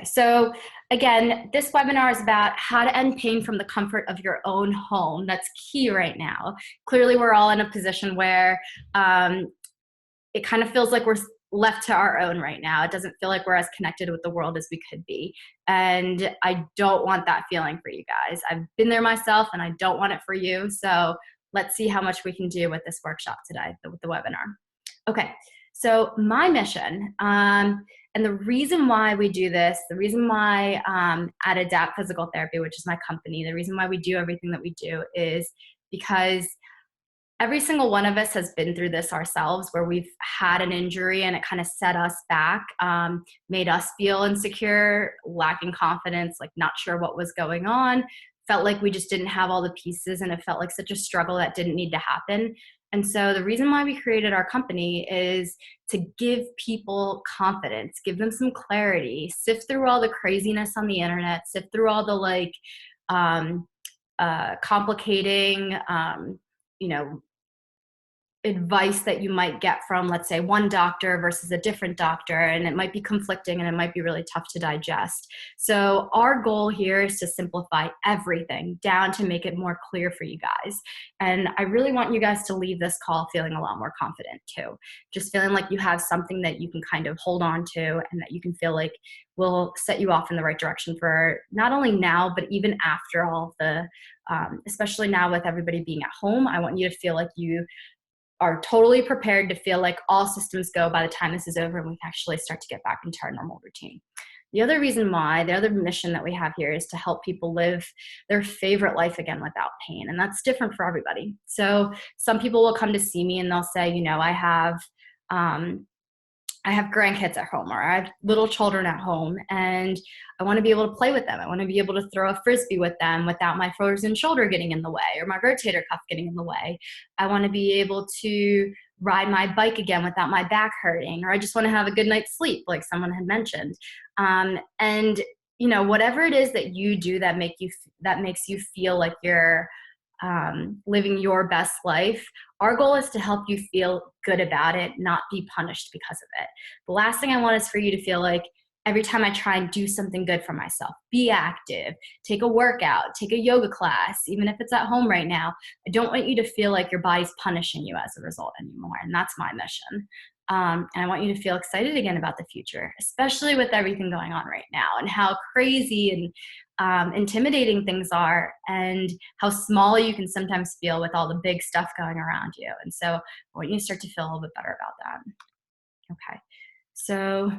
Okay, so again, this webinar is about how to end pain from the comfort of your own home. That's key right now. Clearly, we're all in a position where it kind of feels like we're left to our own right now. It doesn't feel like we're as connected with the world as we could be. And I don't want that feeling for you guys. I've been there myself and I don't want it for you. So let's see how much we can do with this workshop today, with the webinar. Okay, so my mission, and the reason why we do this, the reason why at Adapt Physical Therapy, which is my company, the reason why we do everything that we do is because every single one of us has been through this ourselves, where we've had an injury and it kind of set us back, made us feel insecure, lacking confidence, like not sure what was going on, felt like we just didn't have all the pieces, and it felt like such a struggle that didn't need to happen. And so the reason why we created our company is to give people confidence, give them some clarity, sift through all the craziness on the internet, sift through all the complicating, advice that you might get from, let's say, one doctor versus a different doctor, and it might be conflicting and it might be really tough to digest. So our goal here is to simplify everything down to make it more clear for you guys. And I really want you guys to leave this call feeling a lot more confident too. Just feeling like you have something that you can kind of hold on to and that you can feel like will set you off in the right direction for not only now, but even after all of the, especially now with everybody being at home, I want you to feel like you are totally prepared to feel like all systems go by the time this is over and we can actually start to get back into our normal routine. The other reason why, the other mission that we have here is to help people live their favorite life again without pain. And that's different for everybody. So some people will come to see me and they'll say, I have grandkids at home, or I have little children at home, and I want to be able to play with them. I want to be able to throw a frisbee with them without my frozen shoulder getting in the way or my rotator cuff getting in the way. I want to be able to ride my bike again without my back hurting, or I just want to have a good night's sleep, like someone had mentioned. And whatever it is that you do that makes you feel like you're living your best life, our goal is to help you feel good about it, not be punished because of it. The last thing I want is for you to feel like every time I try and do something good for myself, be active, take a workout, take a yoga class, even if it's at home right now, I don't want you to feel like your body's punishing you as a result anymore. And that's my mission. And I want you to feel excited again about the future, especially with everything going on right now and how crazy and intimidating things are, and how small you can sometimes feel with all the big stuff going around you. And so I want you to start to feel a little bit better about that. Okay, so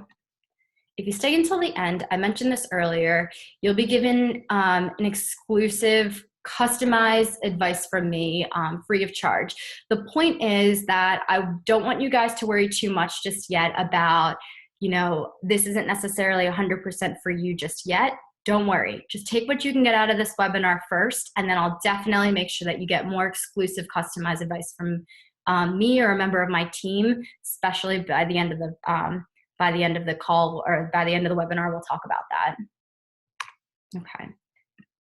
if you stay until the end, I mentioned this earlier, you'll be given an exclusive customized advice from me, free of charge. The point is that I don't want you guys to worry too much just yet about, this isn't necessarily 100% for you just yet. Don't worry. Just take what you can get out of this webinar first, and then I'll definitely make sure that you get more exclusive customized advice from me or a member of my team, especially by the end of the call, or by the end of the webinar, we'll talk about that. Okay.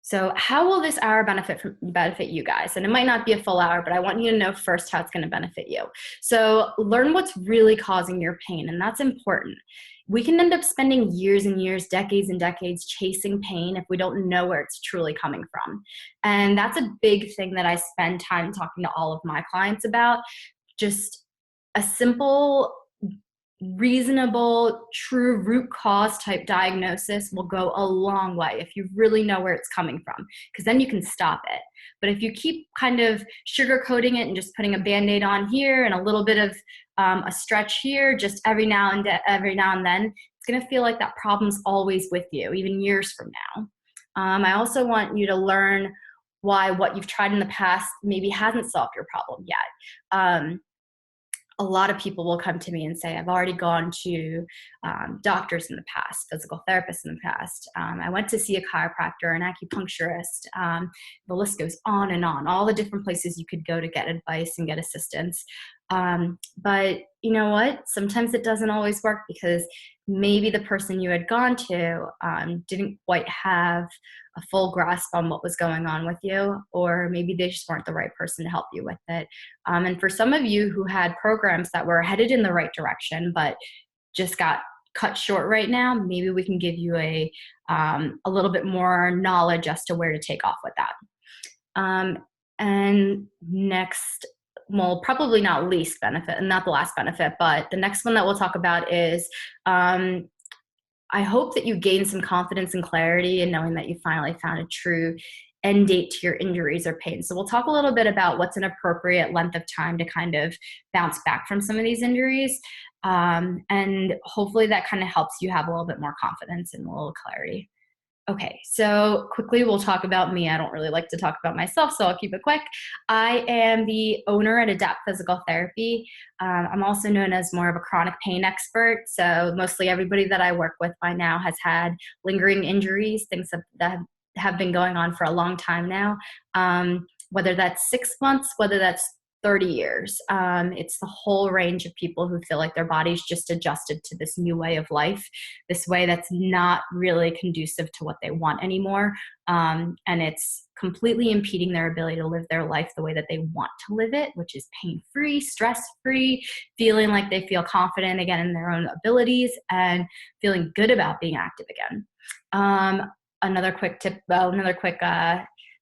So how will this hour benefit you guys? And it might not be a full hour, but I want you to know first how it's going to benefit you. So learn what's really causing your pain, and that's important. We can end up spending years and years, decades and decades chasing pain if we don't know where it's truly coming from. And that's a big thing that I spend time talking to all of my clients about. Just a simple, reasonable, true root cause type diagnosis will go a long way if you really know where it's coming from, because then you can stop it. But if you keep kind of sugarcoating it and just putting a Band-Aid on here and a little bit of a stretch here, just every now and then, it's going to feel like that problem's always with you, even years from now. I also want you to learn why what you've tried in the past maybe hasn't solved your problem yet. A lot of people will come to me and say, I've already gone to doctors in the past, physical therapists in the past. I went to see a chiropractor, an acupuncturist. The list goes on and on, all the different places you could go to get advice and get assistance. But you know what? Sometimes it doesn't always work because maybe the person you had gone to didn't quite have a full grasp on what was going on with you, or maybe they just weren't the right person to help you with it. And for some of you who had programs that were headed in the right direction, but just got cut short right now, maybe we can give you a little bit more knowledge as to where to take off with that. And next, well, probably not least benefit, and not the last benefit, but the next one that we'll talk about is I hope that you gain some confidence and clarity in knowing that you finally found a true end date to your injuries or pain. So we'll talk a little bit about what's an appropriate length of time to kind of bounce back from some of these injuries. And hopefully that kind of helps you have a little bit more confidence and a little clarity. Okay, so quickly we'll talk about me. I don't really like to talk about myself, so I'll keep it quick. I am the owner at Adapt Physical Therapy. I'm also known as more of a chronic pain expert. So mostly everybody that I work with by now has had lingering injuries, things that have been going on for a long time now. Whether that's 6 months, whether that's 30 years. It's the whole range of people who feel like their body's just adjusted to this new way of life, this way that's not really conducive to what they want anymore. And it's completely impeding their ability to live their life the way that they want to live it, which is pain-free, stress-free, feeling like they feel confident again in their own abilities and feeling good about being active again. Another quick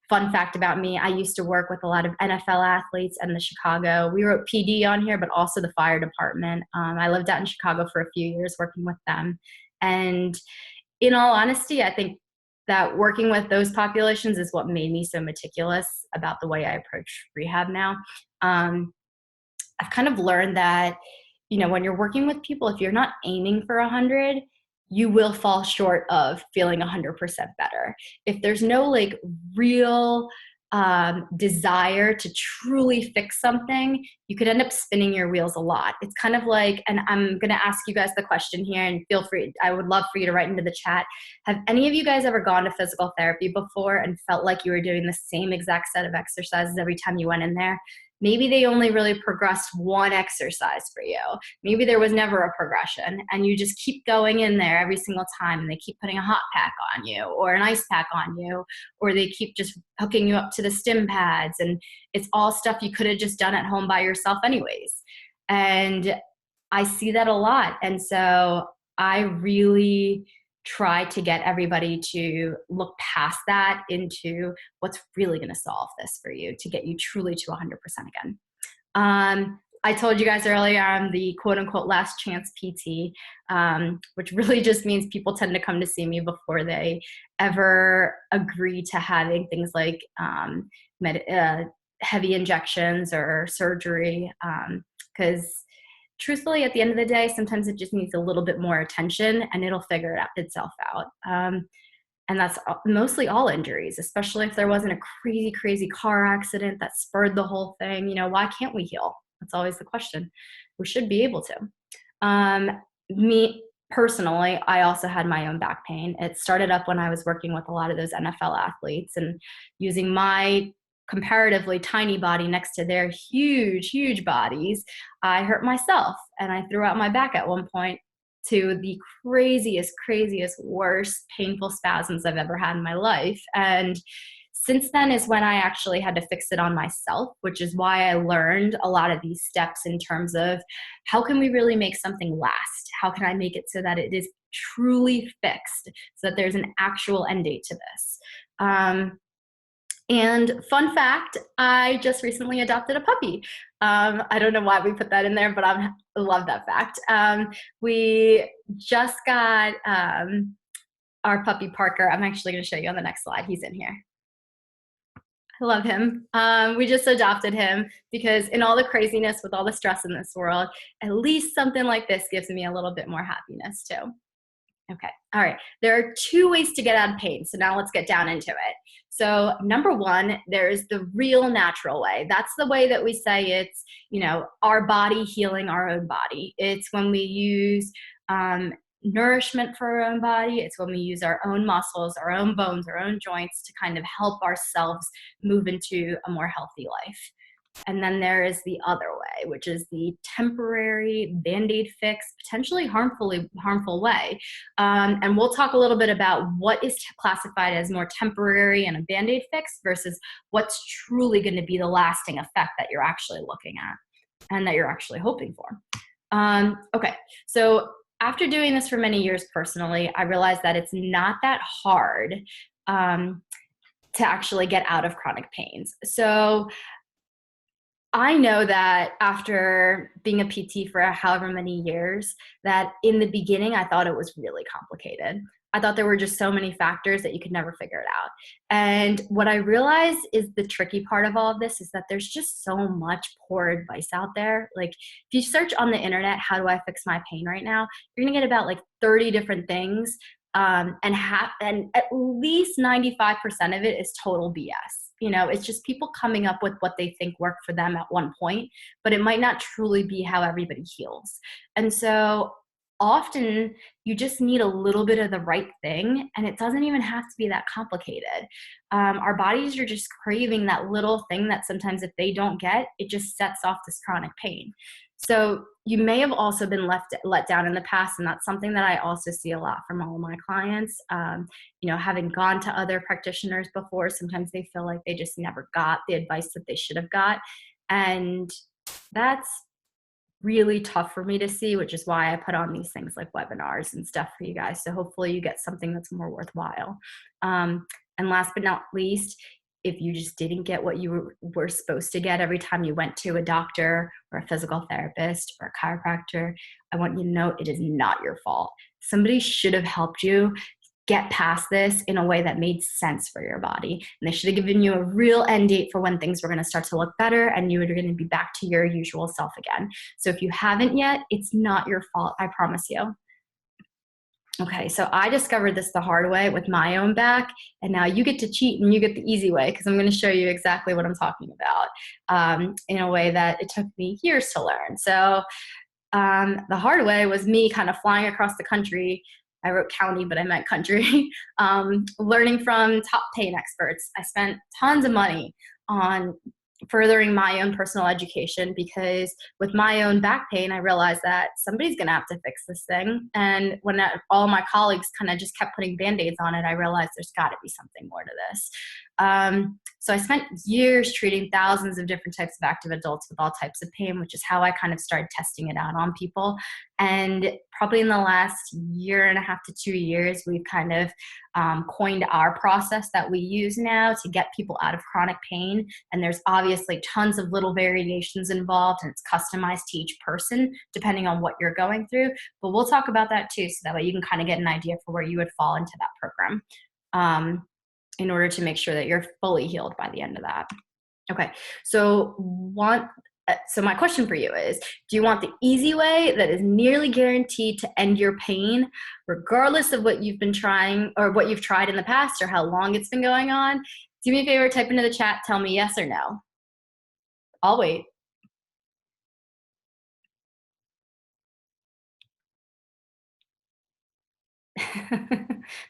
fun fact about me, I used to work with a lot of NFL athletes and the Chicago, we wrote PD on here, but also the fire department. I lived out in Chicago for a few years working with them. And in all honesty, I think that working with those populations is what made me so meticulous about the way I approach rehab now. I've kind of learned that, when you're working with people, if you're not aiming for 100, you will fall short of feeling 100% better. If there's no real desire to truly fix something, you could end up spinning your wheels a lot. It's kind of like, and I'm going to ask you guys the question here, and feel free, I would love for you to write into the chat. Have any of you guys ever gone to physical therapy before and felt like you were doing the same exact set of exercises every time you went in there? Maybe they only really progressed one exercise for you. Maybe there was never a progression and you just keep going in there every single time and they keep putting a hot pack on you or an ice pack on you, or they keep just hooking you up to the stim pads, and it's all stuff you could have just done at home by yourself anyways. And I see that a lot. And so I really try to get everybody to look past that into what's really going to solve this for you to get you truly to 100% again. I told you guys earlier I'm the quote unquote last chance PT, which really just means people tend to come to see me before they ever agree to having things like heavy injections or surgery, because truthfully, at the end of the day, sometimes it just needs a little bit more attention and it'll figure itself out. And that's mostly all injuries, especially if there wasn't a crazy, crazy car accident that spurred the whole thing. Why can't we heal? That's always the question. We should be able to. Me personally, I also had my own back pain. It started up when I was working with a lot of those NFL athletes and using my comparatively tiny body next to their huge, huge bodies, I hurt myself and I threw out my back at one point to the craziest, worst painful spasms I've ever had in my life. And since then is when I actually had to fix it on myself, which is why I learned a lot of these steps in terms of how can we really make something last? How can I make it so that it is truly fixed, so that there's an actual end date to this? And fun fact, I just recently adopted a puppy. I don't know why we put that in there, but I love that fact. We just got our puppy Parker. I'm actually going to show you on the next slide. He's in here. I love him. We just adopted him because in all the craziness with all the stress in this world, at least something like this gives me a little bit more happiness too. Okay. All right. There are two ways to get out of pain. So now let's get down into it. So number one, there's the real natural way. That's the way that we say it's, our body healing our own body. It's when we use nourishment for our own body. It's when we use our own muscles, our own bones, our own joints to kind of help ourselves move into a more healthy life. And then there is the other way, which is the temporary Band-Aid fix, potentially harmful way. And we'll talk a little bit about what is classified as more temporary and a Band-Aid fix versus what's truly going to be the lasting effect that you're actually looking at and that you're actually hoping for. Okay, so after doing this for many years personally, I realized that it's not that hard to actually get out of chronic pains. So I know that after being a PT for however many years, that in the beginning, I thought it was really complicated. I thought there were just so many factors that you could never figure it out. And what I realized is the tricky part of all of this is that there's just so much poor advice out there. Like if you search on the internet, how do I fix my pain right now? You're gonna get about like 30 different things. And at least 95% of it is total BS. It's just people coming up with what they think worked for them at one point, but it might not truly be how everybody heals. And so often you just need a little bit of the right thing, and it doesn't even have to be that complicated. Our bodies are just craving that little thing that sometimes if they don't get, it just sets off this chronic pain. So you may have also been let down in the past, and that's something that I also see a lot from all of my clients. Having gone to other practitioners before, sometimes they feel like they just never got the advice that they should have got. And that's really tough for me to see, which is why I put on these things like webinars and stuff for you guys. So hopefully you get something that's more worthwhile. And last but not least, if you just didn't get what you were supposed to get every time you went to a doctor or a physical therapist or a chiropractor, I want you to know it is not your fault. Somebody should have helped you get past this in a way that made sense for your body. And they should have given you a real end date for when things were going to start to look better and you were going to be back to your usual self again. So if you haven't yet, it's not your fault, I promise you. Okay, so I discovered this the hard way with my own back, and now you get to cheat and you get the easy way because I'm going to show you exactly what I'm talking about in a way that it took me years to learn. So the hard way was me kind of flying across the country. I wrote county, but I meant country, learning from top pain experts. I spent tons of money on furthering my own personal education because with my own back pain, I realized that somebody's going to have to fix this thing. And when all my colleagues kind of just kept putting Band-Aids on it, I realized there's got to be something more to this. So I spent years treating thousands of different types of active adults with all types of pain, which is how I kind of started testing it out on people. And probably in the last year and a half to 2 years, we've kind of coined our process that we use now to get people out of chronic pain. And there's obviously tons of little variations involved, and it's customized to each person depending on what you're going through. But we'll talk about that too, so that way you can kind of get an idea for where you would fall into that program in order to make sure that you're fully healed by the end of that. Okay, so my question for you is, do you want the easy way that is nearly guaranteed to end your pain, regardless of what you've been trying or what you've tried in the past or how long it's been going on? Do me a favor, type into the chat, tell me yes or no. I'll wait.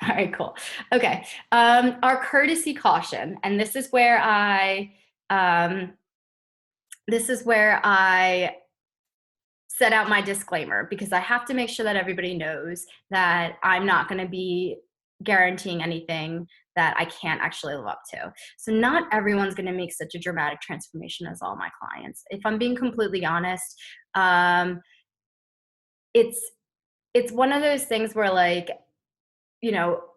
All right, cool. Okay, our courtesy caution, and this is where I set out my disclaimer, because I have to make sure that everybody knows that I'm not going to be guaranteeing anything that I can't actually live up to. So not everyone's going to make such a dramatic transformation as all my clients. If I'm being completely honest, it's one of those things where, like,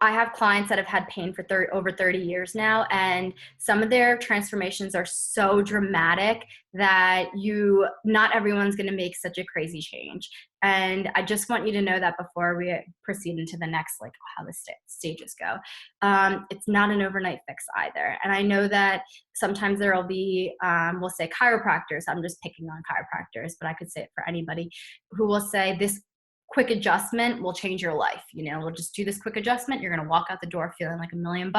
I have clients that have had pain for over 30 years now, and some of their transformations are so dramatic that not everyone's going to make such a crazy change. And I just want you to know that before we proceed into the next, like, how the stages go. It's not an overnight fix either. And I know that sometimes there will be, we'll say chiropractors, I'm just picking on chiropractors, but I could say it for anybody, who will say this quick adjustment will change your life. We'll just do this quick adjustment. You're going to walk out the door feeling like $1 million.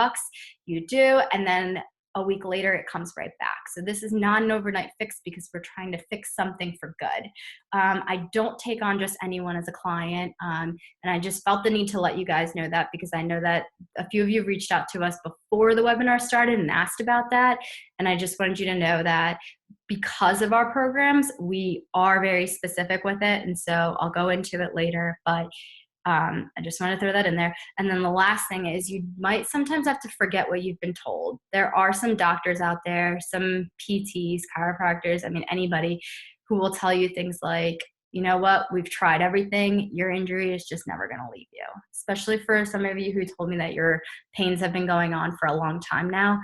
You do. And then a week later, it comes right back. So this is not an overnight fix because we're trying to fix something for good. I don't take on just anyone as a client. And I just felt the need to let you guys know that, because I know that a few of you reached out to us before the webinar started and asked about that. And I just wanted you to know that because of our programs, we are very specific with it. And so I'll go into it later, but I just want to throw that in there. And then the last thing is, you might sometimes have to forget what you've been told. There are some doctors out there, some PTs, chiropractors, anybody who will tell you things like, you know what, we've tried everything. Your injury is just never going to leave you, especially for some of you who told me that your pains have been going on for a long time now.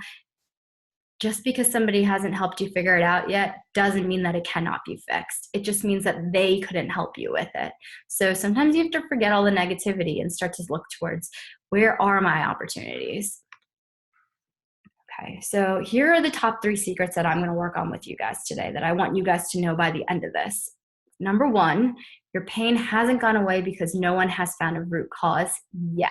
Just because somebody hasn't helped you figure it out yet doesn't mean that it cannot be fixed. It just means that they couldn't help you with it. So sometimes you have to forget all the negativity and start to look towards, where are my opportunities? Okay, so here are the top 3 secrets that I'm going to work on with you guys today that I want you guys to know by the end of this. Number 1, your pain hasn't gone away because no one has found a root cause yet.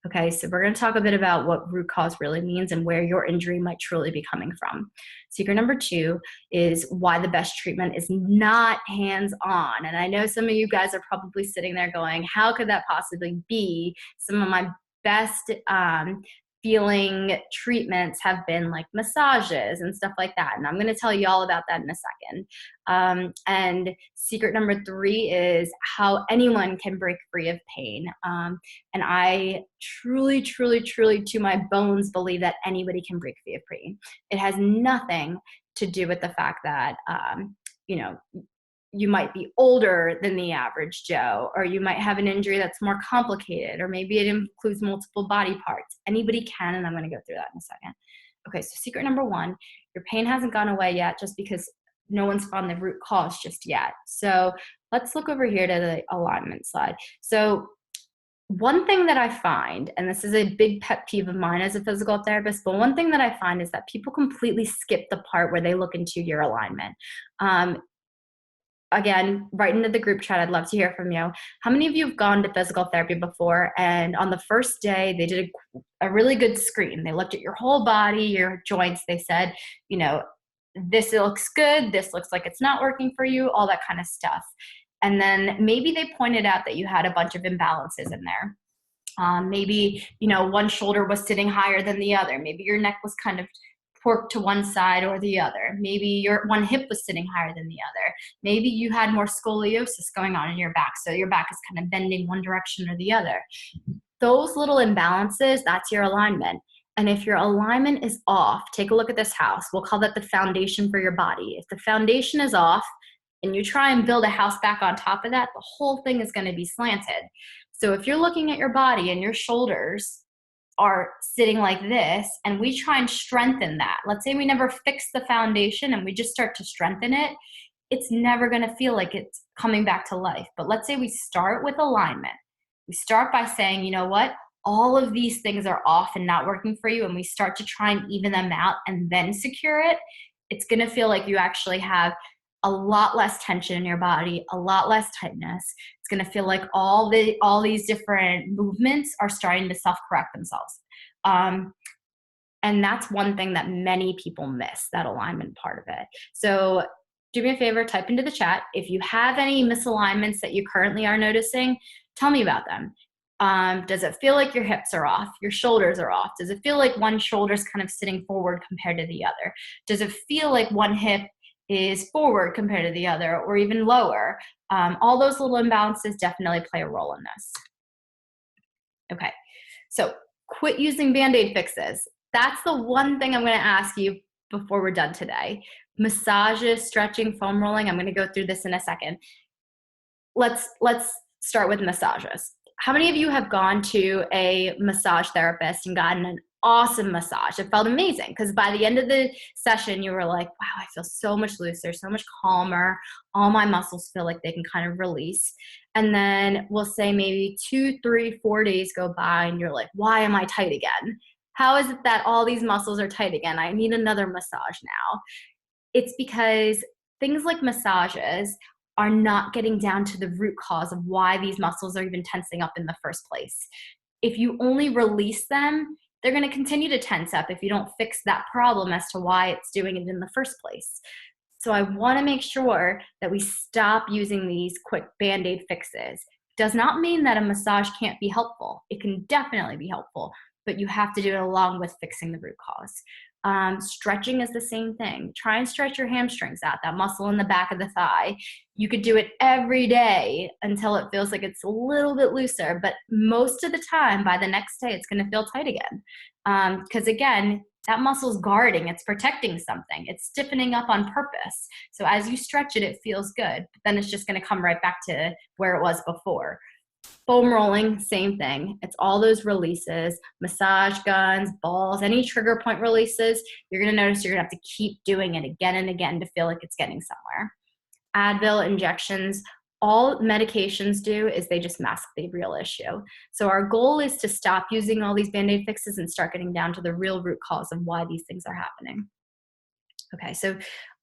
Okay, so we're going to talk a bit about what root cause really means and where your injury might truly be coming from. Secret number 2 is why the best treatment is not hands-on. And I know some of you guys are probably sitting there going, how could that possibly be? Some of my best feeling treatments have been like massages and stuff like that. And I'm going to tell you all about that in a second. And secret number 3 is how anyone can break free of pain. And I truly, truly, truly, to my bones, believe that anybody can break free of pain. It has nothing to do with the fact that, you might be older than the average Joe, or you might have an injury that's more complicated, or maybe it includes multiple body parts. Anybody can, and I'm going to go through that in a second. Okay, so secret number 1, your pain hasn't gone away yet just because no one's found the root cause just yet. So let's look over here to the alignment slide. So one thing that I find, and this is a big pet peeve of mine as a physical therapist, but one thing that I find is that people completely skip the part where they look into your alignment. Again, right into the group chat, I'd love to hear from you. How many of you have gone to physical therapy before, and on the first day they did a really good screen? They looked at your whole body, your joints. They said, this looks good, this looks like it's not working for you, all that kind of stuff. And then maybe they pointed out that you had a bunch of imbalances in there. Maybe, one shoulder was sitting higher than the other. Maybe your neck was kind of pork to one side or the other. Maybe your one hip was sitting higher than the other. Maybe you had more scoliosis going on in your back, so your back is kind of bending one direction or the other. Those little imbalances, that's your alignment. And if your alignment is off, take a look at this house. We'll call that the foundation for your body. If the foundation is off and you try and build a house back on top of that, the whole thing is going to be slanted. So if you're looking at your body and your shoulders are sitting like this, and we try and strengthen that. Let's say we never fix the foundation and we just start to strengthen it. It's never going to feel like it's coming back to life. But let's say we start with alignment. We start by saying, you know what? All of these things are off and not working for you, and we start to try and even them out and then secure it. It's going to feel like you actually have a lot less tension in your body, a lot less tightness. It's going to feel like all these different movements are starting to self-correct themselves. And that's one thing that many people miss, that alignment part of it. So do me a favor, type into the chat. If you have any misalignments that you currently are noticing, tell me about them. Does it feel like your hips are off? Your shoulders are off? Does it feel like one shoulder is kind of sitting forward compared to the other? Does it feel like one hip is forward compared to the other, or even lower? All those little imbalances definitely play a role in this. Okay, so quit using Band-Aid fixes. That's the one thing I'm going to ask you before we're done today. Massages, stretching, foam rolling. I'm going to go through this in a second. Let's start with massages. How many of you have gone to a massage therapist and gotten an awesome massage? It felt amazing because by the end of the session, you were like, wow, I feel so much looser, so much calmer. All my muscles feel like they can kind of release. And then we'll say maybe 2, 3, 4 days go by and you're like, why am I tight again? How is it that all these muscles are tight again? I need another massage now. It's because things like massages are not getting down to the root cause of why these muscles are even tensing up in the first place. If you only release them, they're going to continue to tense up if you don't fix that problem as to why it's doing it in the first place. So I want to make sure that we stop using these quick Band-Aid fixes. Does not mean that a massage can't be helpful. It can definitely be helpful, but you have to do it along with fixing the root cause. Stretching is the same thing. Try and stretch your hamstrings out, that muscle in the back of the thigh. You could do it every day until it feels like it's a little bit looser, but most of the time, by the next day, it's going to feel tight again. Because again, that muscle's guarding, it's protecting something, it's stiffening up on purpose. So as you stretch it, it feels good, but then it's just going to come right back to where it was before. Foam rolling, same thing. It's all those releases, massage guns, balls, any trigger point releases. You're going to notice you're going to have to keep doing it again and again to feel like it's getting somewhere. Advil injections, all medications do is they just mask the real issue. So our goal is to stop using all these Band-Aid fixes and start getting down to the real root cause of why these things are happening. Okay, so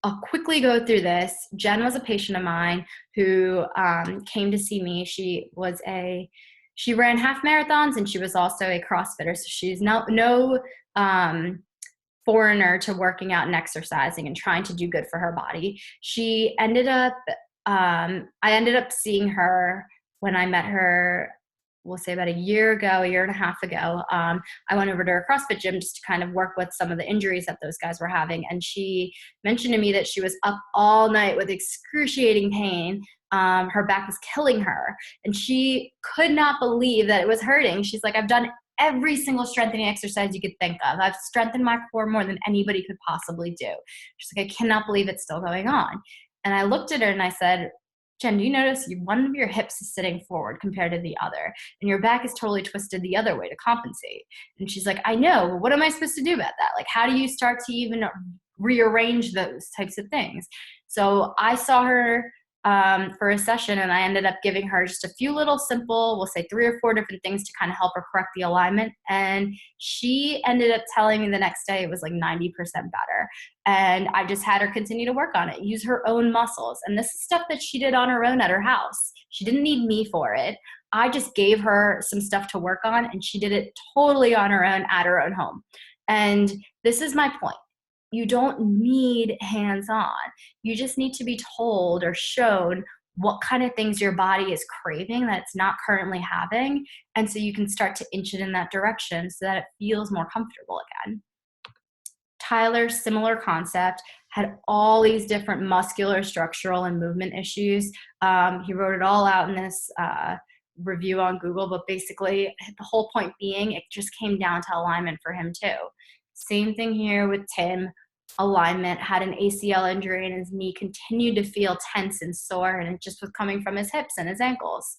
I'll quickly go through this. Jen was a patient of mine who came to see me. She ran half marathons, and she was also a CrossFitter. So she's no foreigner to working out and exercising and trying to do good for her body. She ended up, I ended up seeing her when I met her, we'll say about a year and a half ago. I went over to her CrossFit gym just to kind of work with some of the injuries that those guys were having. And she mentioned to me that she was up all night with excruciating pain. Her back was killing her, and she could not believe that it was hurting. She's like, I've done every single strengthening exercise you could think of. I've strengthened my core more than anybody could possibly do. She's like, I cannot believe it's still going on. And I looked at her and I said, Jen, do you notice one of your hips is sitting forward compared to the other, and your back is totally twisted the other way to compensate? And she's like, I know, what am I supposed to do about that? Like, how do you start to even rearrange those types of things? So I saw her for a session, and I ended up giving her just a few little simple, we'll say 3 or 4 different things to kind of help her correct the alignment. And she ended up telling me the next day it was like 90% better. And I just had her continue to work on it, use her own muscles. And this is stuff that she did on her own at her house. She didn't need me for it. I just gave her some stuff to work on, and she did it totally on her own at her own home. And this is my point. You don't need hands-on. You just need to be told or shown what kind of things your body is craving that it's not currently having. And so you can start to inch it in that direction so that it feels more comfortable again. Tyler, similar concept, had all these different muscular, structural, and movement issues. He wrote it all out in this review on Google, but basically the whole point being it just came down to alignment for him too. Same thing here with Tim. Alignment, had an ACL injury, and his knee continued to feel tense and sore, and it just was coming from his hips and his ankles.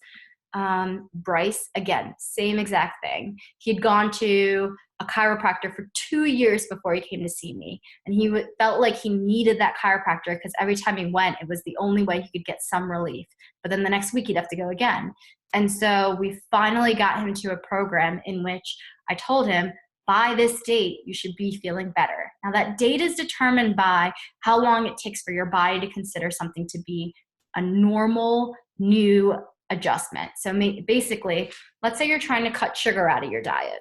Bryce, again, same exact thing. He'd gone to a chiropractor for 2 years before he came to see me, and he felt like he needed that chiropractor because every time he went, it was the only way he could get some relief. But then the next week he'd have to go again. And so we finally got him to a program in which I told him, by this date, you should be feeling better. Now, that date is determined by how long it takes for your body to consider something to be a normal, new adjustment. So basically, let's say you're trying to cut sugar out of your diet.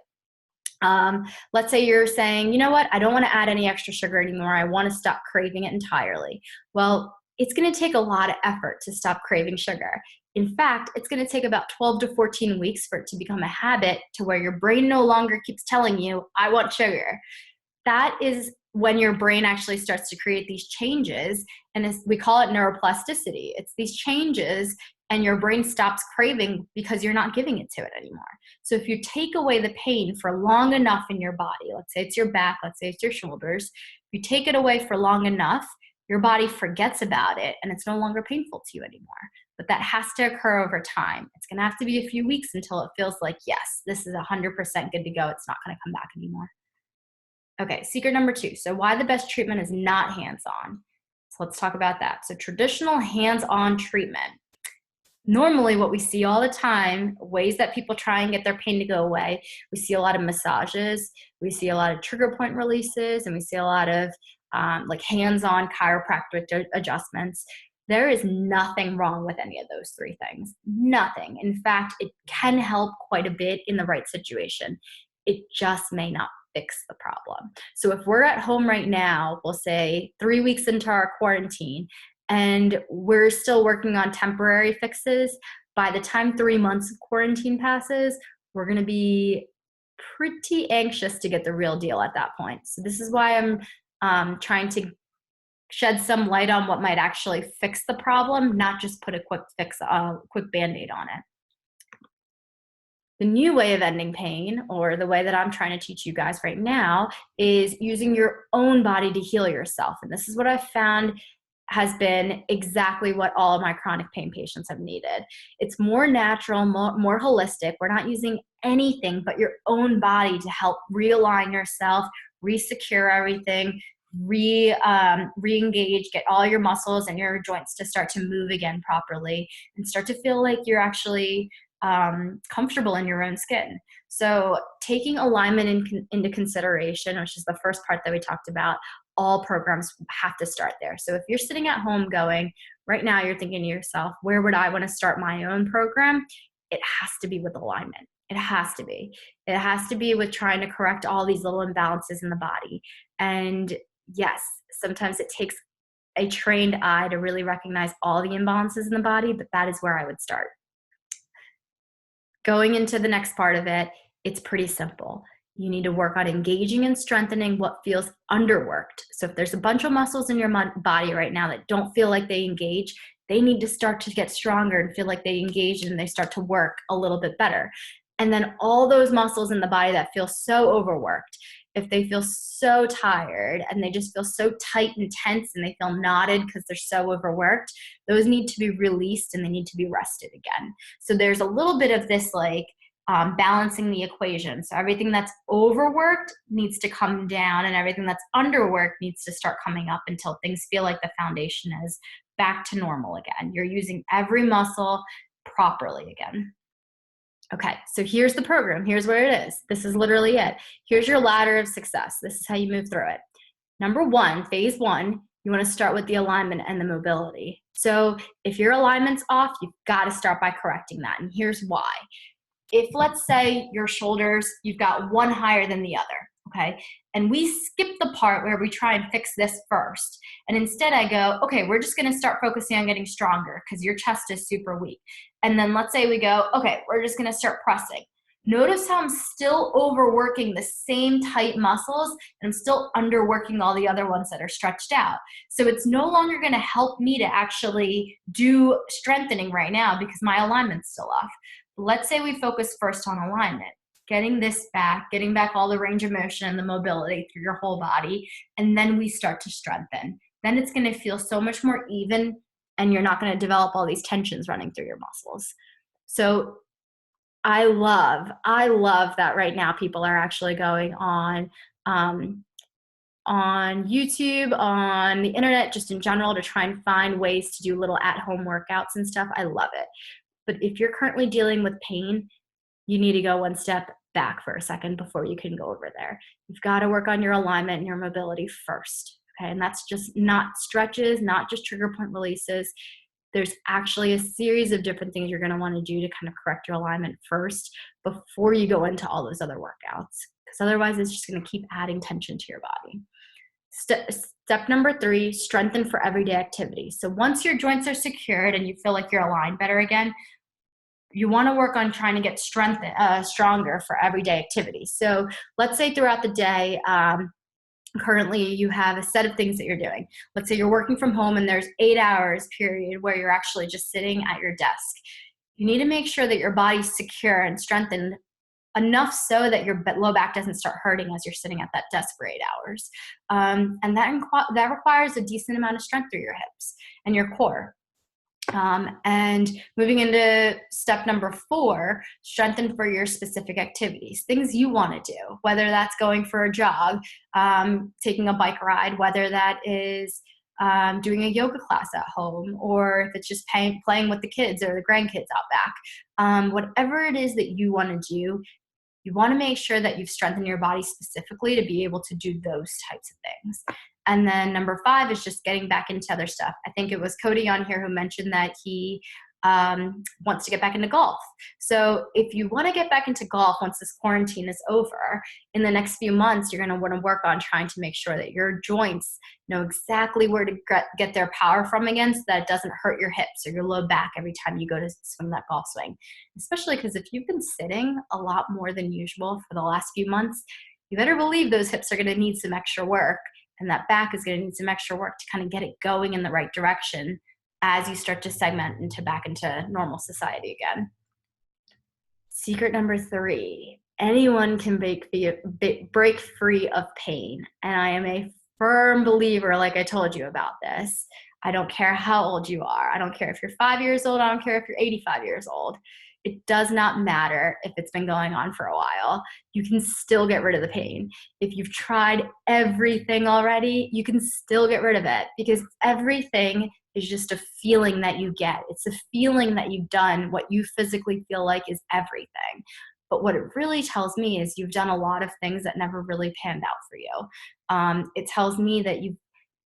Let's say you're saying, you know what, I don't want to add any extra sugar anymore. I want to stop craving it entirely. Well, it's going to take a lot of effort to stop craving sugar. In fact, it's going to take about 12 to 14 weeks for it to become a habit to where your brain no longer keeps telling you, I want sugar. That is when your brain actually starts to create these changes, and we call it neuroplasticity. It's these changes, and your brain stops craving because you're not giving it to it anymore. So if you take away the pain for long enough in your body, let's say it's your back, let's say it's your shoulders, if you take it away for long enough, your body forgets about it and it's no longer painful to you anymore. But that has to occur over time. It's going to have to be a few weeks until it feels like, yes, this is 100% good to go. It's not going to come back anymore. Okay, secret number 2. So why the best treatment is not hands-on. So let's talk about that. So traditional hands-on treatment. Normally what we see all the time, ways that people try and get their pain to go away, we see a lot of massages, we see a lot of trigger point releases, and we see a lot of like hands-on chiropractic adjustments. There is nothing wrong with any of those 3 things. Nothing. In fact, it can help quite a bit in the right situation. It just may not fix the problem. So if we're at home right now, we'll say 3 weeks into our quarantine, and we're still working on temporary fixes, by the time 3 months of quarantine passes, we're going to be pretty anxious to get the real deal at that point. So this is why I'm trying to shed some light on what might actually fix the problem, not just put a quick Band-Aid on it. The new way of ending pain, or the way that I'm trying to teach you guys right now, is using your own body to heal yourself. And this is what I've found has been exactly what all of my chronic pain patients have needed. It's more natural, more holistic. We're not using anything but your own body to help realign yourself, re-secure everything, re-engage, get all your muscles and your joints to start to move again properly, and start to feel like you're actually comfortable in your own skin. So taking alignment into consideration, which is the first part that we talked about, all programs have to start there. So if you're sitting at home going, right now you're thinking to yourself, where would I want to start my own program? It has to be with alignment. It has to be. It has to be with trying to correct all these little imbalances in the body. And yes, sometimes it takes a trained eye to really recognize all the imbalances in the body, but that is where I would start. Going into the next part of it, it's pretty simple. You need to work on engaging and strengthening what feels underworked. So if there's a bunch of muscles in your body right now that don't feel like they engage, they need to start to get stronger and feel like they engage and they start to work a little bit better. And then all those muscles in the body that feel so overworked, if they feel so tired and they just feel so tight and tense and they feel knotted because they're so overworked, those need to be released and they need to be rested again. So there's a little bit of this like balancing the equation. So everything that's overworked needs to come down and everything that's underworked needs to start coming up until things feel like the foundation is back to normal again. You're using every muscle properly again. Okay, so here's the program. Here's where it is. This is literally it. Here's your ladder of success. This is how you move through it. Number one, phase one, you want to start with the alignment and the mobility. So if your alignment's off, you've got to start by correcting that. And here's why. If, let's say, your shoulders, you've got one higher than the other, okay? And we skip the part where we try and fix this first. And instead I go, okay, we're just going to start focusing on getting stronger because your chest is super weak. And then let's say we go, okay, we're just going to start pressing. Notice how I'm still overworking the same tight muscles and I'm still underworking all the other ones that are stretched out. So it's no longer going to help me to actually do strengthening right now because my alignment's still off. Let's say we focus first on alignment, getting this back, getting back all the range of motion and the mobility through your whole body, and then we start to strengthen. Then it's going to feel so much more even and you're not going to develop all these tensions running through your muscles. So I love that right now people are actually going on YouTube, on the internet, just in general, to try and find ways to do little at-home workouts and stuff. I love it. But if you're currently dealing with pain, you need to go one step back for a second before you can go over there. You've got to work on your alignment and your mobility first. Okay, and that's just not stretches, not just trigger point releases. There's actually a series of different things you're going to want to do to kind of correct your alignment first before you go into all those other workouts. Because otherwise, it's just going to keep adding tension to your body. Step number 3, strengthen for everyday activity. So once your joints are secured and you feel like you're aligned better again, you want to work on trying to get stronger for everyday activity. So let's say throughout the day, currently you have a set of things that you're doing. Let's say you're working from home and there's 8 hours period where you're actually just sitting at your desk. You need to make sure that your body's secure and strengthened enough so that your low back doesn't start hurting as you're sitting at that desk for 8 hours. And that requires a decent amount of strength through your hips and your core. And moving into step number 4, strengthen for your specific activities, things you want to do, whether that's going for a jog, taking a bike ride, whether that is doing a yoga class at home, or if it's just playing with the kids or the grandkids out back. Whatever it is that you want to do, you want to make sure that you've strengthened your body specifically to be able to do those types of things. And then number 5 is just getting back into other stuff. I think it was Cody on here who mentioned that he wants to get back into golf. So if you want to get back into golf once this quarantine is over, in the next few months, you're going to want to work on trying to make sure that your joints know exactly where to get their power from again so that it doesn't hurt your hips or your low back every time you go to swing that golf swing. Especially because if you've been sitting a lot more than usual for the last few months, you better believe those hips are going to need some extra work and that back is going to need some extra work to kind of get it going in the right direction as you start to segment back into normal society again. Secret number 3, anyone can break free of pain. And I am a firm believer, like I told you about this. I don't care how old you are. I don't care if you're 5 years old. I don't care if you're 85 years old. It does not matter if it's been going on for a while. You can still get rid of the pain. If you've tried everything already, you can still get rid of it, because everything is just a feeling that you get. It's a feeling that you've done what you physically feel like is everything. But what it really tells me is you've done a lot of things that never really panned out for you. It tells me that you've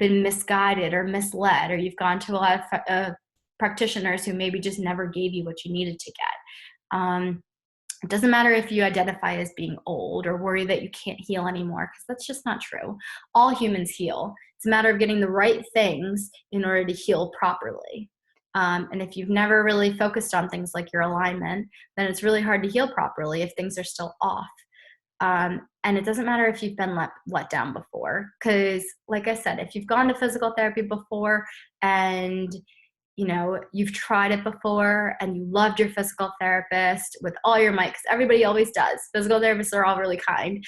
been misguided or misled, or you've gone to a lot of practitioners who maybe just never gave you what you needed to get. It doesn't matter if you identify as being old or worry that you can't heal anymore, because that's just not true. All humans heal. It's a matter of getting the right things in order to heal properly. And if you've never really focused on things like your alignment, then it's really hard to heal properly if things are still off. And it doesn't matter if you've been let down before, because like I said, if you've gone to physical therapy before and you've tried it before and you loved your physical therapist with all your might, because everybody always does. Physical therapists are all really kind,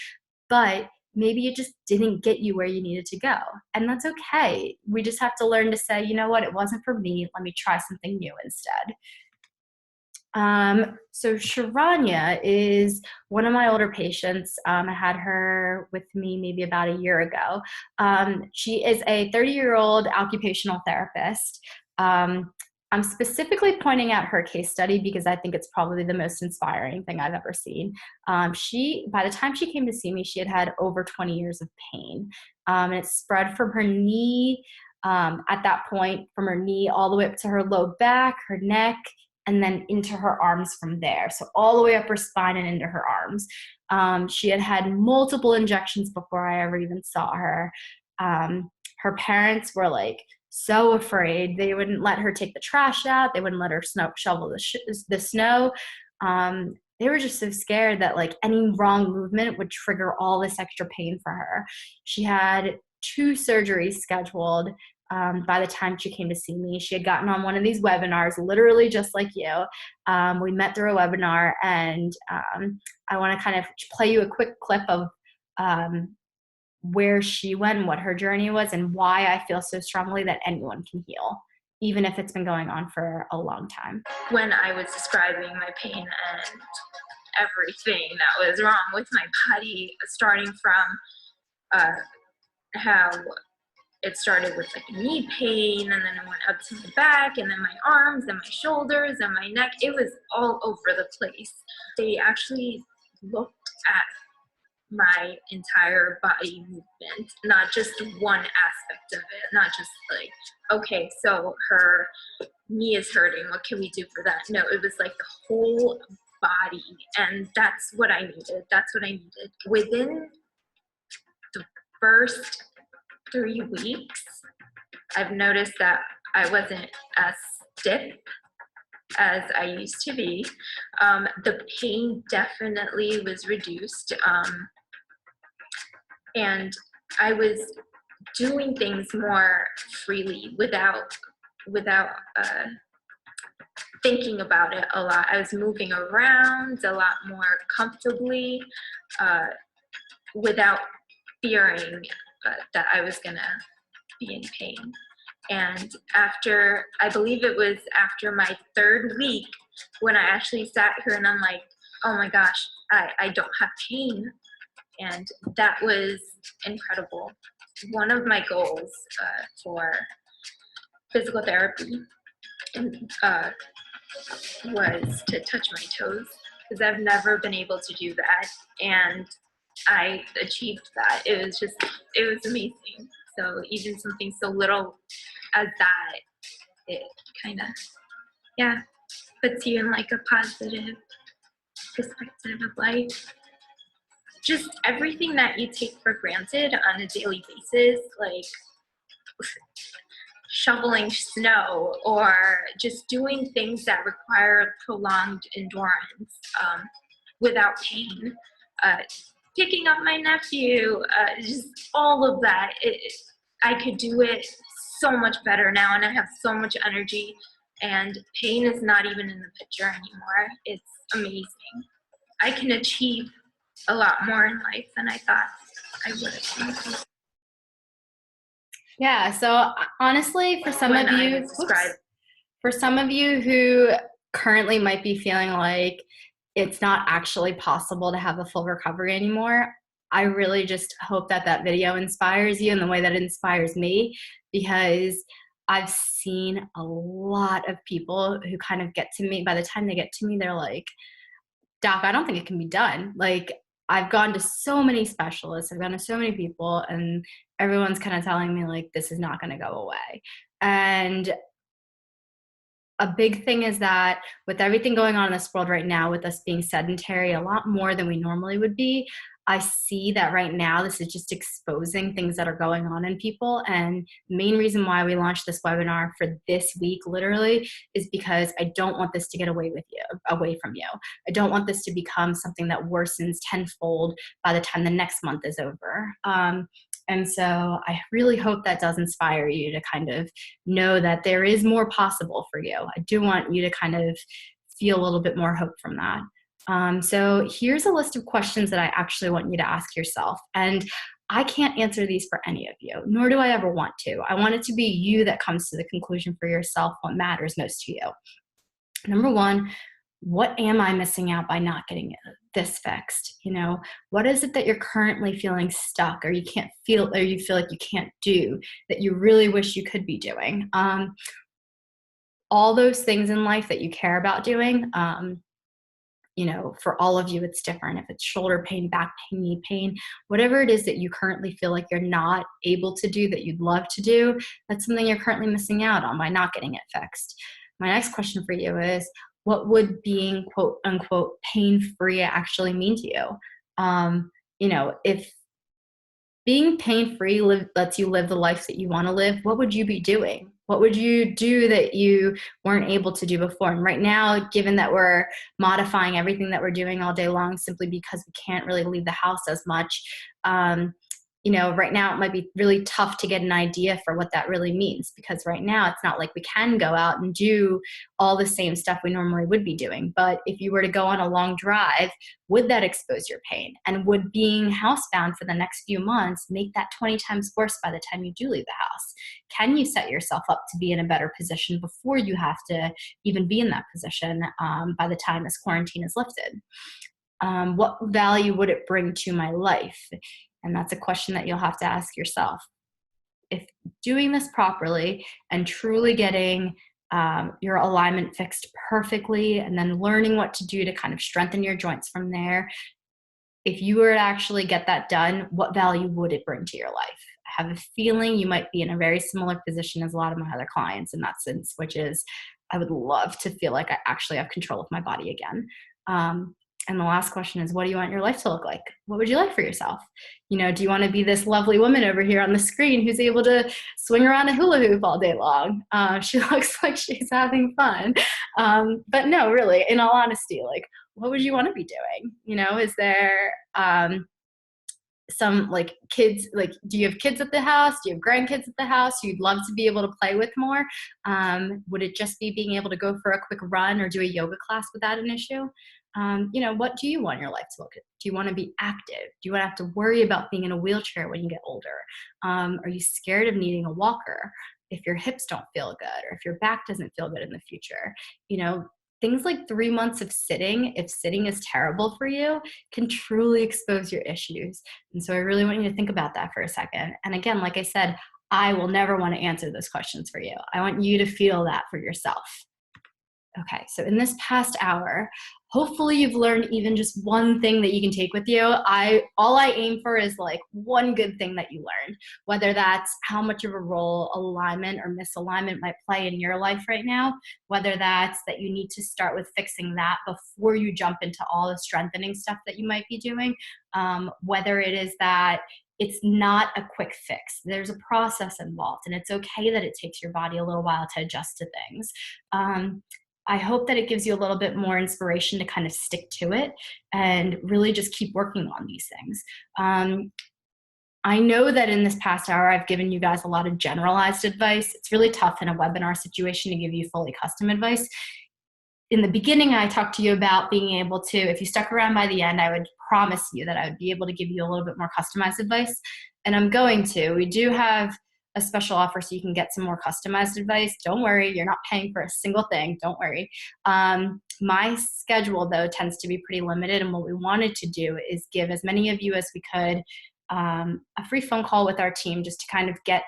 but maybe it just didn't get you where you needed to go. And that's okay. We just have to learn to say, you know what, it wasn't for me. Let me try something new instead. So Sharanya is one of my older patients. I had her with me maybe about a year ago. She is a 30-year-old occupational therapist. I'm specifically pointing out her case study because I think it's probably the most inspiring thing I've ever seen. By the time she came to see me, she had over 20 years of pain. And it spread from her knee, at that point, from her knee all the way up to her low back, her neck, and then into her arms from there. So all the way up her spine and into her arms. She had multiple injections before I ever even saw her. Her parents were like so afraid. They wouldn't let her take the trash out. They wouldn't let her shovel the snow. They were just so scared that like any wrong movement would trigger all this extra pain for her. She had 2 surgeries scheduled. By the time she came to see me, she had gotten on one of these webinars, literally just like you. We met through a webinar, and I want to kind of play you a quick clip of where she went and what her journey was, and why I feel so strongly that anyone can heal, even if it's been going on for a long time. When I was describing my pain and everything that was wrong with my body, starting from how it started with like knee pain, and then it went up to my back, and then my arms and my shoulders and my neck. It was all over the place. They actually looked at my entire body movement, not just one aspect of it, not just like, okay, so her knee is hurting, what can we do for that? No, it was like the whole body, and that's what I needed. That's what I needed. Within the first 3 weeks, I've noticed that I wasn't as stiff as I used to be. The pain definitely was reduced, and I was doing things more freely without thinking about it a lot. I was moving around a lot more comfortably, without fearing that I was gonna be in pain. And after, I believe it was after my 3rd week, when I actually sat here and I'm like, oh my gosh, I don't have pain. And that was incredible. One of my goals for physical therapy was to touch my toes, because I've never been able to do that. And I achieved that. It was amazing. So even something so little as that, it kind of, puts you in like a positive perspective of life. Just everything that you take for granted on a daily basis, like shoveling snow or just doing things that require prolonged endurance without pain. Picking up my nephew, just all of that. I could do it so much better now, and I have so much energy and pain is not even in the picture anymore. It's amazing. I can achieve a lot more in life than I thought I would have. Yeah. So honestly, for some When of I you, was described, for some of you who currently might be feeling like it's not actually possible to have a full recovery anymore, I really just hope that that video inspires you in the way that it inspires me, because I've seen a lot of people who kind of get to me. By the time they get to me, they're like, Doc, I don't think it can be done. Like, I've gone to so many specialists, I've gone to so many people, and everyone's kind of telling me, like, this is not going to go away. And a big thing is that with everything going on in this world right now, with us being sedentary a lot more than we normally would be, I see that right now this is just exposing things that are going on in people. And the main reason why we launched this webinar for this week, literally, is because I don't want this to get away from you. I don't want this to become something that worsens tenfold by the time the next month is over. And so I really hope that does inspire you to kind of know that there is more possible for you. I do want you to kind of feel a little bit more hope from that. So here's a list of questions that I actually want you to ask yourself. And I can't answer these for any of you, nor do I ever want to. I want it to be you that comes to the conclusion for yourself what matters most to you. Number one, what am I missing out by not getting this fixed? You know, what is it that you're currently feeling stuck, or you can't feel, or you feel like you can't do, that you really wish you could be doing? All those things in life that you care about doing, you know, for all of you, it's different. If it's shoulder pain, back pain, knee pain, whatever it is that you currently feel like you're not able to do that you'd love to do, that's something you're currently missing out on by not getting it fixed. My next question for you is, what would being quote unquote pain-free actually mean to you? You know, if being pain-free lets you live the life that you want to live, what would you be doing? What would you do that you weren't able to do before? And right now, given that we're modifying everything that we're doing all day long simply because we can't really leave the house as much, you know, right now it might be really tough to get an idea for what that really means, because right now it's not like we can go out and do all the same stuff we normally would be doing. But if you were to go on a long drive, would that expose your pain? And would being housebound for the next few months make that 20 times worse by the time you do leave the house? Can you set yourself up to be in a better position before you have to even be in that position by the time this quarantine is lifted? What value would it bring to my life? And that's a question that you'll have to ask yourself. If doing this properly and truly getting your alignment fixed perfectly, and then learning what to do to kind of strengthen your joints from there, if you were to actually get that done, what value would it bring to your life? I have a feeling you might be in a very similar position as a lot of my other clients in that sense, which is I would love to feel like I actually have control of my body again. And the last question is, what do you want your life to look like? What would you like for yourself? You know, do you want to be this lovely woman over here on the screen who's able to swing around a hula hoop all day long? She looks like she's having fun. But no, really, in all honesty, like, what would you want to be doing? You know, is there some like kids, like, do you have kids at the house? Do you have grandkids at the house you'd love to be able to play with more? Would it just be being able to go for a quick run or do a yoga class without an issue? You know, what do you want your life to look at? Do you want to be active? Do you want to have to worry about being in a wheelchair when you get older? Are you scared of needing a walker if your hips don't feel good, or if your back doesn't feel good in the future? You know, things like 3 months of sitting, if sitting is terrible for you, can truly expose your issues. And so I really want you to think about that for a second. And again, like I said, I will never want to answer those questions for you. I want you to feel that for yourself. Okay, so in this past hour, hopefully you've learned even just one thing that you can take with you. All I aim for is like one good thing that you learned, whether that's how much of a role alignment or misalignment might play in your life right now, whether that's that you need to start with fixing that before you jump into all the strengthening stuff that you might be doing, whether it is that it's not a quick fix. There's a process involved, and it's okay that it takes your body a little while to adjust to things. I hope that it gives you a little bit more inspiration to kind of stick to it and really just keep working on these things. I know that in this past hour, I've given you guys a lot of generalized advice. It's really tough in a webinar situation to give you fully custom advice. In the beginning, I talked to you about being able to, if you stuck around by the end, I would promise you that I would be able to give you a little bit more customized advice. And I'm going to. We do have a special offer so you can get some more customized advice. Don't worry, you're not paying for a single thing. Don't worry. My schedule, though, tends to be pretty limited. And what we wanted to do is give as many of you as we could a free phone call with our team just to kind of get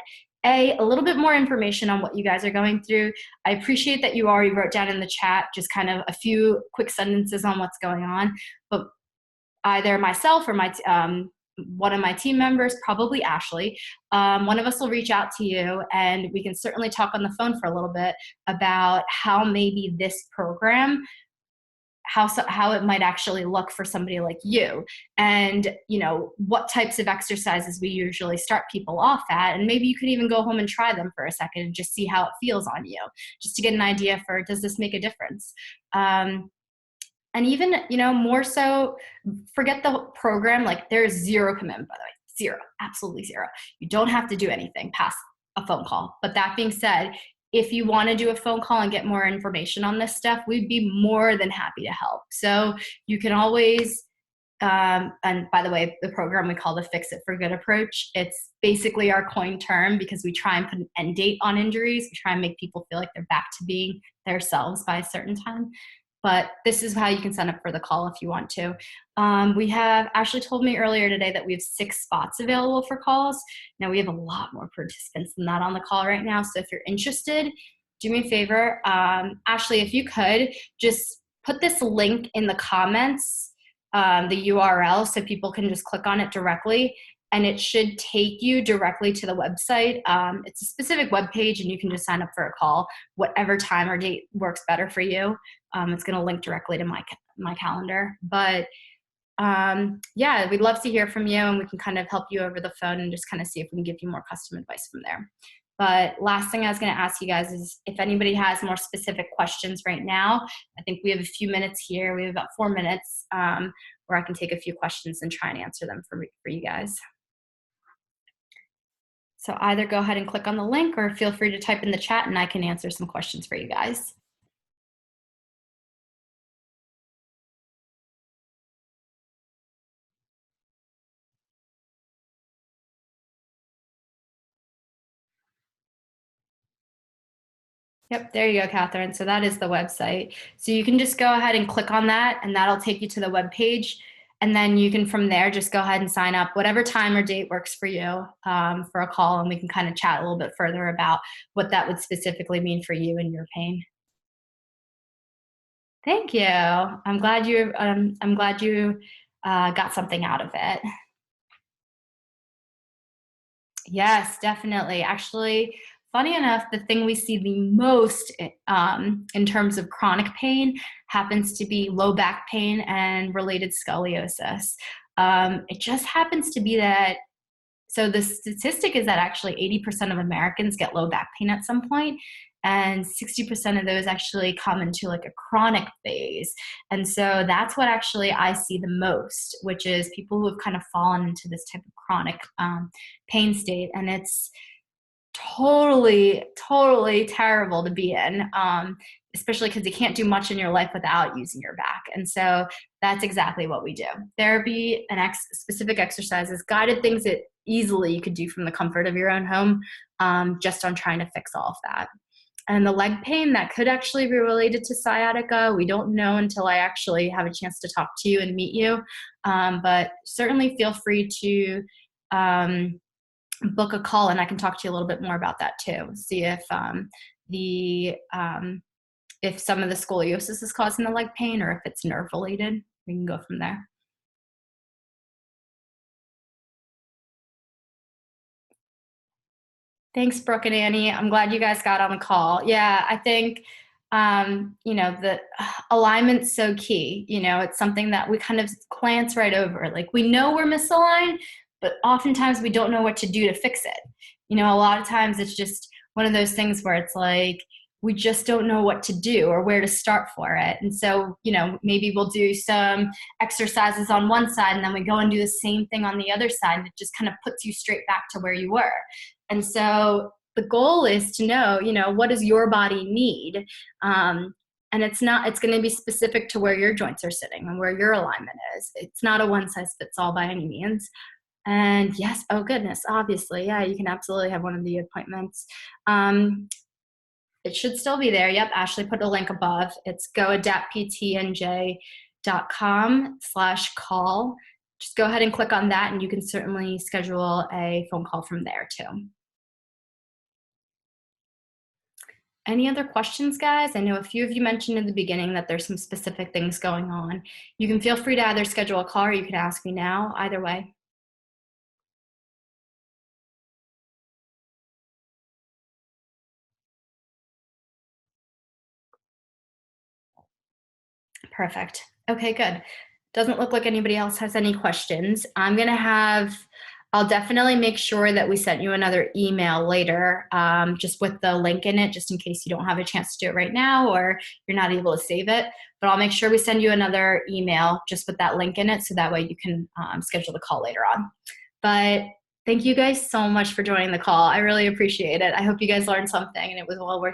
a little bit more information on what you guys are going through. I appreciate that you already wrote down in the chat just kind of a few quick sentences on what's going on, but either myself or one of my team members, probably Ashley, one of us will reach out to you, and we can certainly talk on the phone for a little bit about how maybe this program, how it might actually look for somebody like you, and what types of exercises we usually start people off at, and maybe you could even go home and try them for a second and just see how it feels on you, just to get an idea for, does this make a difference? And even more so, forget the program. Like, there's zero commitment, by the way, zero, absolutely zero. You don't have to do anything past a phone call. But that being said, if you want to do a phone call and get more information on this stuff, we'd be more than happy to help. So you can always, and by the way, the program we call the Fix It for Good approach. It's basically our coined term because we try and put an end date on injuries. We try and make people feel like they're back to being themselves by a certain time. But this is how you can sign up for the call if you want to. We have, Ashley told me earlier today that we have 6 spots available for calls. Now, we have a lot more participants than that on the call right now. So if you're interested, do me a favor. Ashley, if you could, just put this link in the comments, the URL, so people can just click on it directly. And it should take you directly to the website. It's a specific web page, and you can just sign up for a call, whatever time or date works better for you. It's going to link directly to my calendar. But yeah, we'd love to hear from you, and we can kind of help you over the phone and just kind of see if we can give you more custom advice from there. But last thing I was going to ask you guys is if anybody has more specific questions right now. I think we have a few minutes here. We have about 4 minutes where I can take a few questions and try and answer them for you guys. So either go ahead and click on the link, or feel free to type in the chat and I can answer some questions for you guys. Yep, there you go, Catherine. So that is the website. So you can just go ahead and click on that, and that'll take you to the web page. And then you can, from there, just go ahead and sign up whatever time or date works for you for a call, and we can kind of chat a little bit further about what that would specifically mean for you and your pain. Thank you. I'm glad you got something out of it. Yes, definitely. Actually, funny enough, the thing we see the most in terms of chronic pain happens to be low back pain and related scoliosis. It just happens to be that, so the statistic is that actually 80% of Americans get low back pain at some point, and 60% of those actually come into like a chronic phase. And so that's what actually I see the most, which is people who have kind of fallen into this type of chronic pain state. And it's totally terrible to be in, especially because you can't do much in your life without using your back. And so that's exactly what we do. Therapy and specific exercises, guided things that easily you could do from the comfort of your own home, just on trying to fix all of that. And the leg pain, that could actually be related to sciatica. We don't know until I actually have a chance to talk to you and meet you. But certainly feel free to book a call, and I can talk to you a little bit more about that too. See if if some of the scoliosis is causing the leg pain, or if it's nerve related. We can go from there. Thanks, Brooke and Annie. I'm glad you guys got on the call. Yeah, I think, the alignment's so key. It's something that we kind of glance right over. Like, we know we're misaligned, but oftentimes we don't know what to do to fix it. A lot of times it's just one of those things where it's like, we just don't know what to do or where to start for it. And so, maybe we'll do some exercises on one side and then we go and do the same thing on the other side. And it just kind of puts you straight back to where you were. And so the goal is to know, what does your body need? And it's going to be specific to where your joints are sitting and where your alignment is. It's not a one size fits all by any means. And yes, oh goodness, obviously, yeah, you can absolutely have one of the appointments. It should still be there. Yep, Ashley put a link above. It's goadaptptnj.com/call. Just go ahead and click on that and you can certainly schedule a phone call from there too. Any other questions, guys? I know a few of you mentioned in the beginning that there's some specific things going on. You can feel free to either schedule a call or you can ask me now, either way. Perfect. Okay, good. Doesn't look like anybody else has any questions. I'll definitely make sure that we sent you another email later, just with the link in it, just in case you don't have a chance to do it right now or you're not able to save it. But I'll make sure we send you another email just with that link in it, so that way you can schedule the call later on. But thank you guys so much for joining the call. I really appreciate it. I hope you guys learned something and it was well worth